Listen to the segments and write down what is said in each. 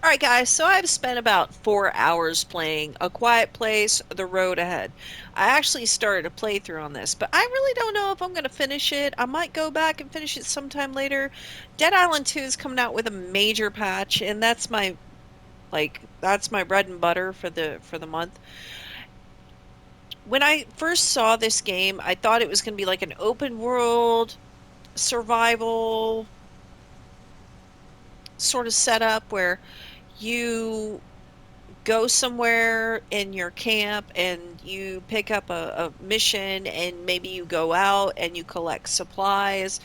Alright guys, so I've spent about 4 hours playing A Quiet Place, The Road Ahead. I actually started a playthrough on this, but I really don't know if I'm going to finish it. I might go back and finish it sometime later. Dead Island 2 is coming out with a major patch, and that's my bread and butter for the month. When I first saw this game, I thought it was going to be like an open world survival sort of setup where you go somewhere in your camp and you pick up a mission and maybe you go out and you collect supplies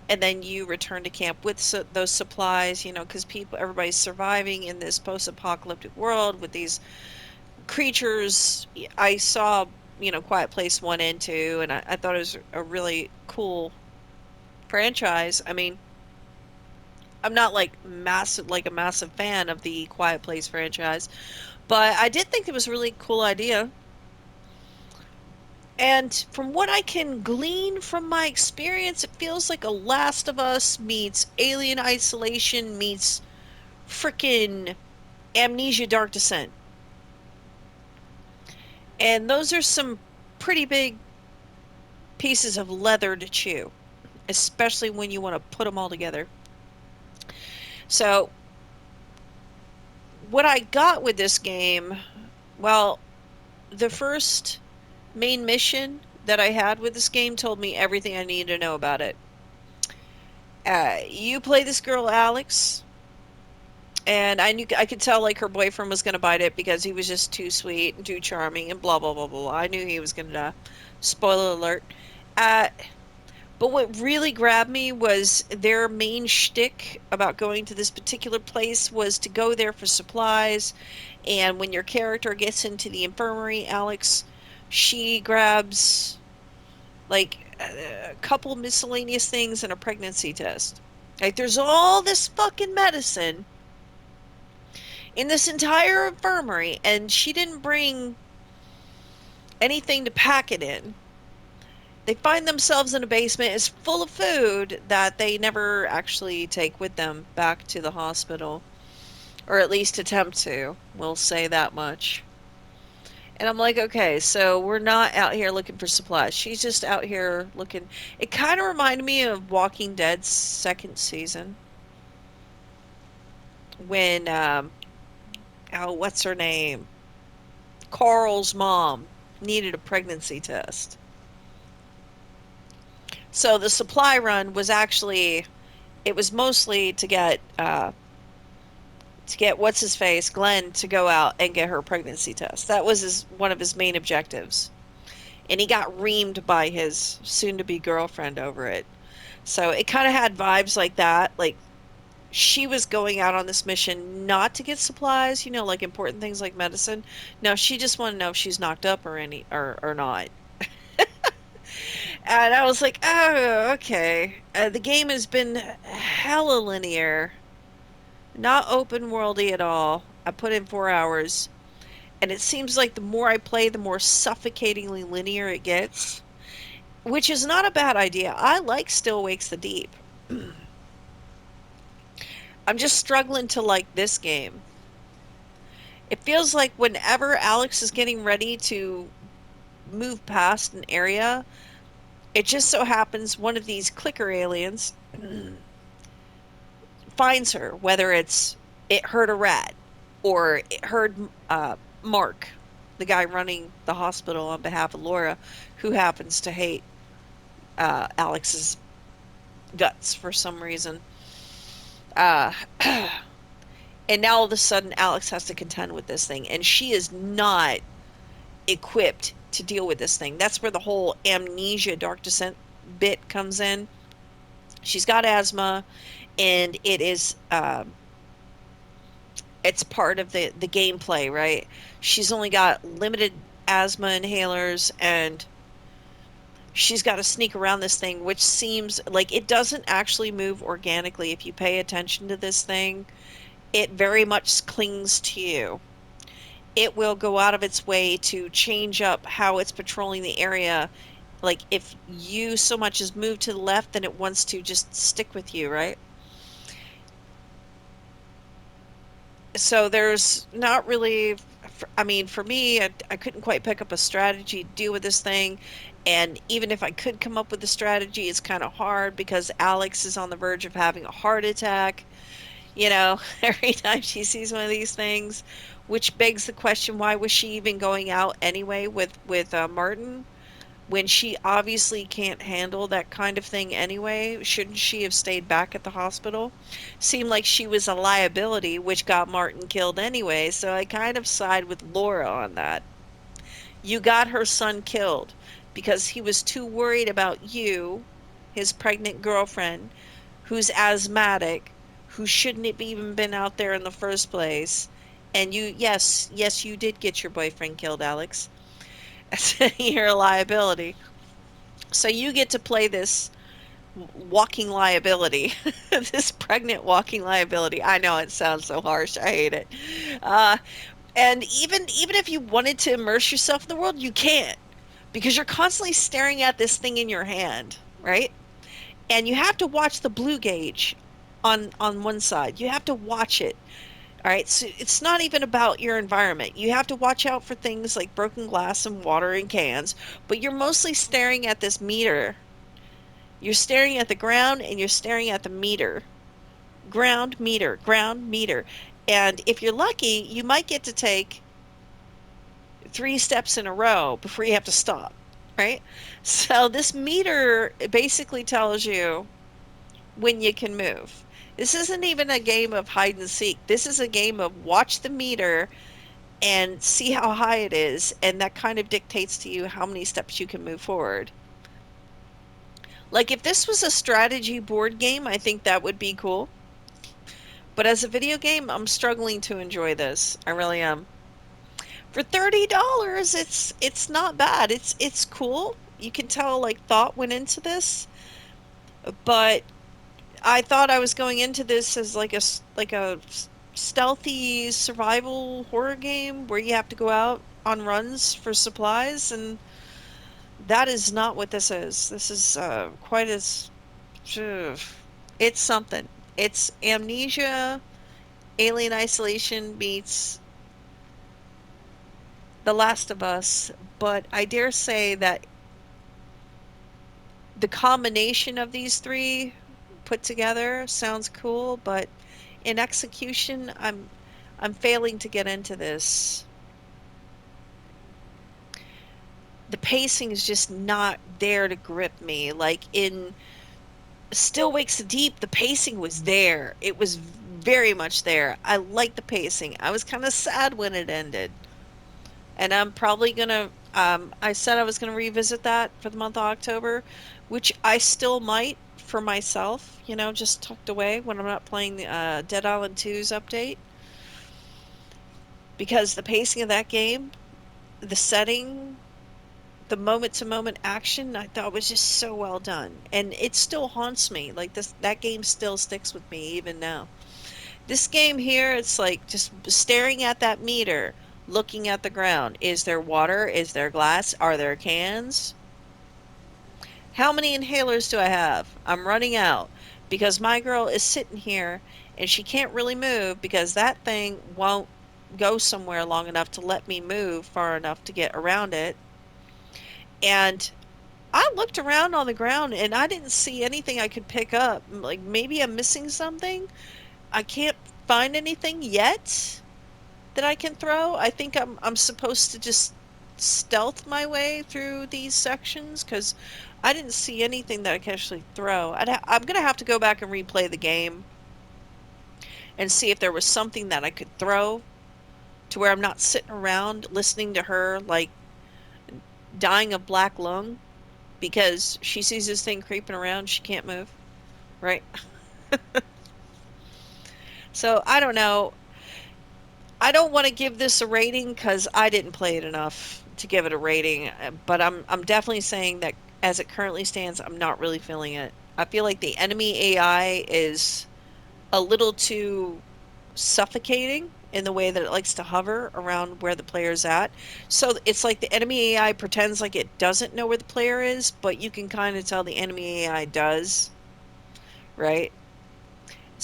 and then you return to camp with those supplies, because everybody's surviving in this post-apocalyptic world with these creatures. I saw, Quiet Place 1 and 2, and I thought it was a really cool franchise. I mean, I'm not like a massive fan of the Quiet Place franchise, but I did think it was a really cool idea. And from what I can glean from my experience, it feels like a Last of Us meets Alien Isolation meets frickin' Amnesia Dark Descent. And those are some pretty big pieces of leather to chew, especially when you want to put them all together. So, what I got with this game, well, the first main mission that I had with this game told me everything I needed to know about it. You play this girl, Alex, and I could tell like her boyfriend was gonna bite it because he was just too sweet and too charming and blah blah blah blah. I knew he was gonna die. Spoiler alert. Uh, but what really grabbed me was their main shtick about going to this particular place was to go there for supplies. And when your character gets into the infirmary, Alex, she grabs like a couple miscellaneous things and a pregnancy test. Like there's all this fucking medicine in this entire infirmary, and she didn't bring anything to pack it in. They find themselves in a basement. It's full of food that they never actually take with them back to the hospital, or at least attempt to. We'll say that much. And I'm like, okay, so we're not out here looking for supplies. She's just out here looking. It kind of reminded me of Walking Dead's second season when, oh, what's her name? Carl's mom needed a pregnancy test. So the supply run was actually, it was mostly to get what's his face, Glenn, to go out and get her pregnancy test. That was one of his main objectives. And he got reamed by his soon to be girlfriend over it. So it kind of had vibes like that. Like she was going out on this mission not to get supplies, like important things like medicine. No, she just wanted to know if she's knocked up or not. And I was like, oh, okay. The game has been hella linear, not open worldy at all. I put in 4 hours, and it seems like the more I play, the more suffocatingly linear it gets, which is not a bad idea. I like Still Wakes the Deep. I'm just struggling to like this game. It feels like whenever Alex is getting ready to move past an area, it just so happens one of these clicker aliens finds her, whether it heard a rat or it heard Mark, the guy running the hospital on behalf of Laura, who happens to hate Alex's guts for some reason. Uh, and now all of a sudden, Alex has to contend with this thing, and she is not equipped to deal with this thing. That's where the whole amnesia dark descent bit comes in. She's got asthma, and it's part of the gameplay, right? She's only got limited asthma inhalers, and she's got to sneak around this thing, which seems like it doesn't actually move organically. If you pay attention to this thing, it very much clings to you. It will go out of its way to change up how it's patrolling the area. Like if you so much as move to the left, then it wants to just stick with you, right? So there's not really, I mean, for me, I couldn't quite pick up a strategy to deal with this thing. And even if I could come up with a strategy, it's kind of hard because Alex is on the verge of having a heart attack, every time she sees one of these things, which begs the question, why was she even going out anyway with Martin? When she obviously can't handle that kind of thing anyway, shouldn't she have stayed back at the hospital? Seemed like she was a liability, which got Martin killed anyway, so I kind of side with Laura on that. You got her son killed because he was too worried about you, his pregnant girlfriend, who's asthmatic, who shouldn't have even been out there in the first place. And yes, you did get your boyfriend killed, Alex. You're a liability. So you get to play this walking liability, this pregnant walking liability. I know it sounds so harsh. I hate it. Uh, and even if you wanted to immerse yourself in the world, you can't because you're constantly staring at this thing in your hand, right? And you have to watch the blue gauge on one side. You have to watch it. All right, so it's not even about your environment. You have to watch out for things like broken glass and water in cans, but you're mostly staring at this meter. You're staring at the ground and you're staring at the meter. Ground meter, ground meter. And if you're lucky, you might get to take 3 steps in a row before you have to stop, right? So this meter basically tells you when you can move. This isn't even a game of hide and seek. This is a game of watch the meter and see how high it is, and that kind of dictates to you how many steps you can move forward. Like if this was a strategy board game, I think that would be cool. But as a video game, I'm struggling to enjoy this. I really am. For $30, it's not bad. It's cool. You can tell like thought went into this, but I thought I was going into this as like a stealthy survival horror game where you have to go out on runs for supplies, and that is not what this is. This is quite as ugh. It's something. It's Amnesia, Alien Isolation meets The Last of Us, but I dare say that the combination of these three put together sounds cool, but in execution, I'm failing to get into this. The pacing is just not there to grip me. Like in Still Wakes the Deep, the pacing was there. It was very much there. I liked the pacing. I was kind of sad when it ended. And I'm probably gonna I said I was gonna revisit that for the month of October, which I still might for myself, just tucked away when I'm not playing the Dead Island 2's update, because the pacing of that game, the setting, the moment to moment action, I thought was just so well done. And it still haunts me. Like that game still sticks with me even now. This game here, it's like just staring at that meter, looking at the ground. Is there water? Is there glass? Are there cans? How many inhalers do I have? I'm running out because my girl is sitting here and she can't really move because that thing won't go somewhere long enough to let me move far enough to get around it. And I looked around on the ground and I didn't see anything I could pick up. Like maybe I'm missing something. I can't find anything yet that I can throw. I think I'm supposed to just stealth my way through these sections because I didn't see anything that I could actually throw. I'm gonna have to go back and replay the game and see if there was something that I could throw to where I'm not sitting around listening to her like dying of black lung because she sees this thing creeping around, she can't move, right? So I don't know. I don't want to give this a rating because I didn't play it enough to give it a rating, but I'm definitely saying that as it currently stands, I'm not really feeling it. I feel like the enemy AI is a little too suffocating in the way that it likes to hover around where the player's at. So it's like the enemy AI pretends like it doesn't know where the player is, but you can kind of tell the enemy AI does, right?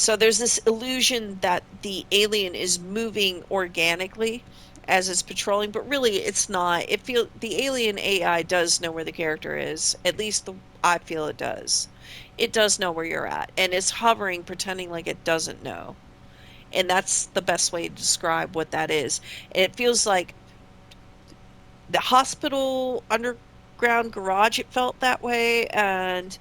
So there's this illusion that the alien is moving organically as it's patrolling, but really it's not. The alien AI does know where the character is. At least I feel it does. It does know where you're at, and it's hovering, pretending like it doesn't know. And that's the best way to describe what that is. And it feels like the hospital underground garage, it felt that way. And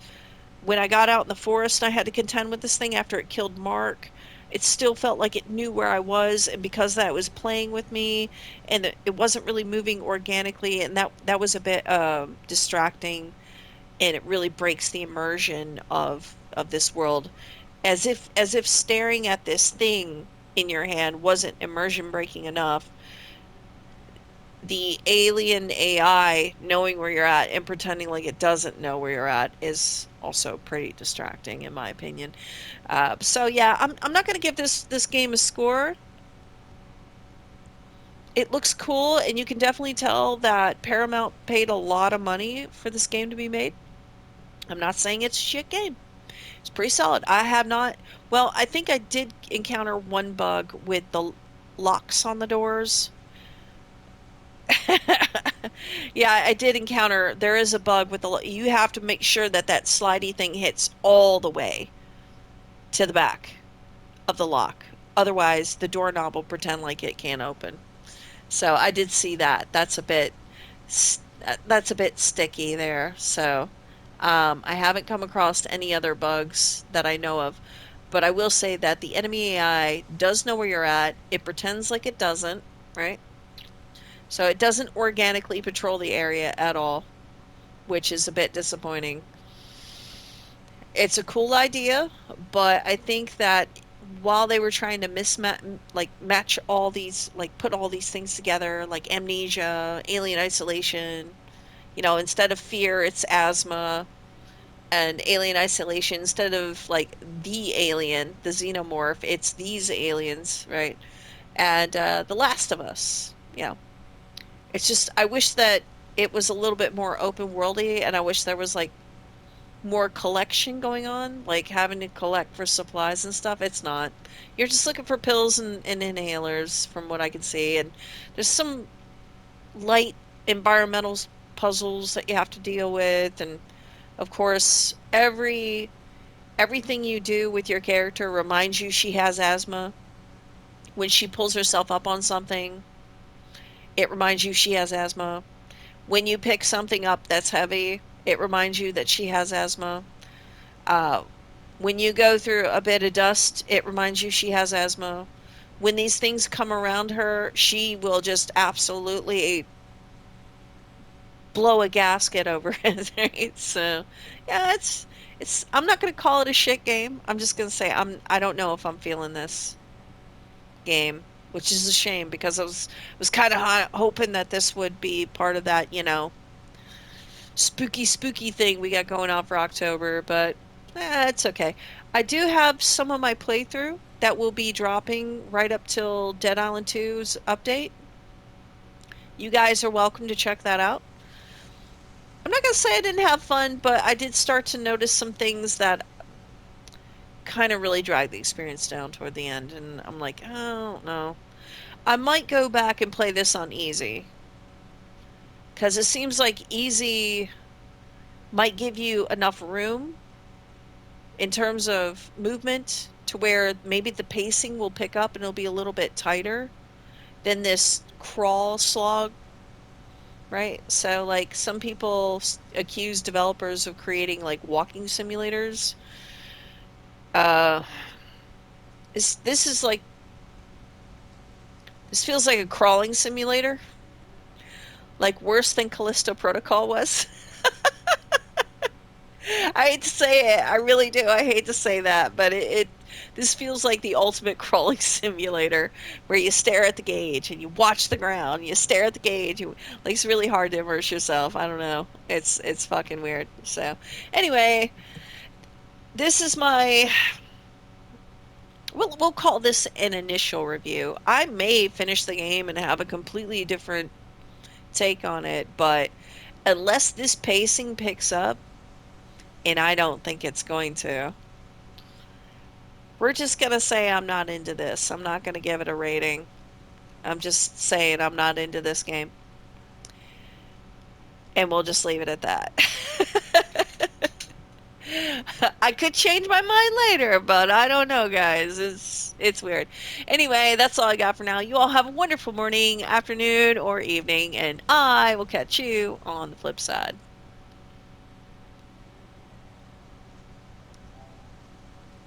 when I got out in the forest and I had to contend with this thing after it killed Mark, it still felt like it knew where I was, and because that it was playing with me, and it wasn't really moving organically, and that was a bit distracting, and it really breaks the immersion of this world, as if staring at this thing in your hand wasn't immersion breaking enough. The alien AI knowing where you're at and pretending like it doesn't know where you're at is also pretty distracting, in my opinion. So yeah, I'm not going to give this game a score. It looks cool, and you can definitely tell that Paramount paid a lot of money for this game to be made. I'm not saying it's a shit game. It's pretty solid. I have not. Well, I think I did encounter one bug with the locks on the doors. Yeah, I did encounter. There is a bug with you have to make sure that that slidey thing hits all the way to the back of the lock. Otherwise, the doorknob will pretend like it can't open. So I did see that. That's a bit sticky there. So I haven't come across any other bugs that I know of. But I will say that the enemy AI does know where you're at. It pretends like it doesn't, right? So it doesn't organically patrol the area at all, which is a bit disappointing. It's a cool idea, but I think that while they were trying to match all these, like put all these things together, like amnesia, alien isolation, instead of fear, it's asthma, and alien isolation, instead of like the alien, the xenomorph, it's these aliens, right? And The Last of Us, it's just I wish that it was a little bit more open worldy, and I wish there was like more collection going on, like having to collect for supplies and stuff. It's not. You're just looking for pills and inhalers, from what I can see. And there's some light environmental puzzles that you have to deal with. And of course, everything you do with your character reminds you she has asthma. When she pulls herself up on something, it reminds you she has asthma. When you pick something up that's heavy, it reminds you that she has asthma. Uh, when you go through a bit of dust, it reminds you she has asthma. When these things come around her, she will just absolutely blow a gasket over it. Right? So, yeah, it's. I'm not going to call it a shit game. I'm just going to say I don't know if I'm feeling this game, which is a shame because I was kind of hoping that this would be part of that, spooky thing we got going on for October, but it's okay. I do have some of my playthrough that will be dropping right up till Dead Island 2's update. You guys are welcome to check that out. I'm not going to say I didn't have fun, but I did start to notice some things that kind of really dragged the experience down toward the end, and I'm like, I don't know. I might go back and play this on easy because it seems like easy might give you enough room in terms of movement to where maybe the pacing will pick up and it'll be a little bit tighter than this crawl slog, right? So, like, some people accuse developers of creating like walking simulators. Uh, this is like this feels like a crawling simulator, like worse than Callisto Protocol was. I hate to say it. I really do. I hate to say that, but this feels like the ultimate crawling simulator where you stare at the gauge and you watch the ground, you stare at the gauge. Like it's really hard to immerse yourself. I don't know. It's fucking weird. So, anyway, this is my we'll call this an initial review. I may finish the game and have a completely different take on it, but unless this pacing picks up, and I don't think it's going to. We're just gonna say I'm not into this. I'm not gonna give it a rating. I'm just saying I'm not into this game. And we'll just leave it at that. I could change my mind later, but I don't know, guys. It's weird. Anyway, that's all I got for now. You all have a wonderful morning, afternoon, or evening, and I will catch you on the flip side.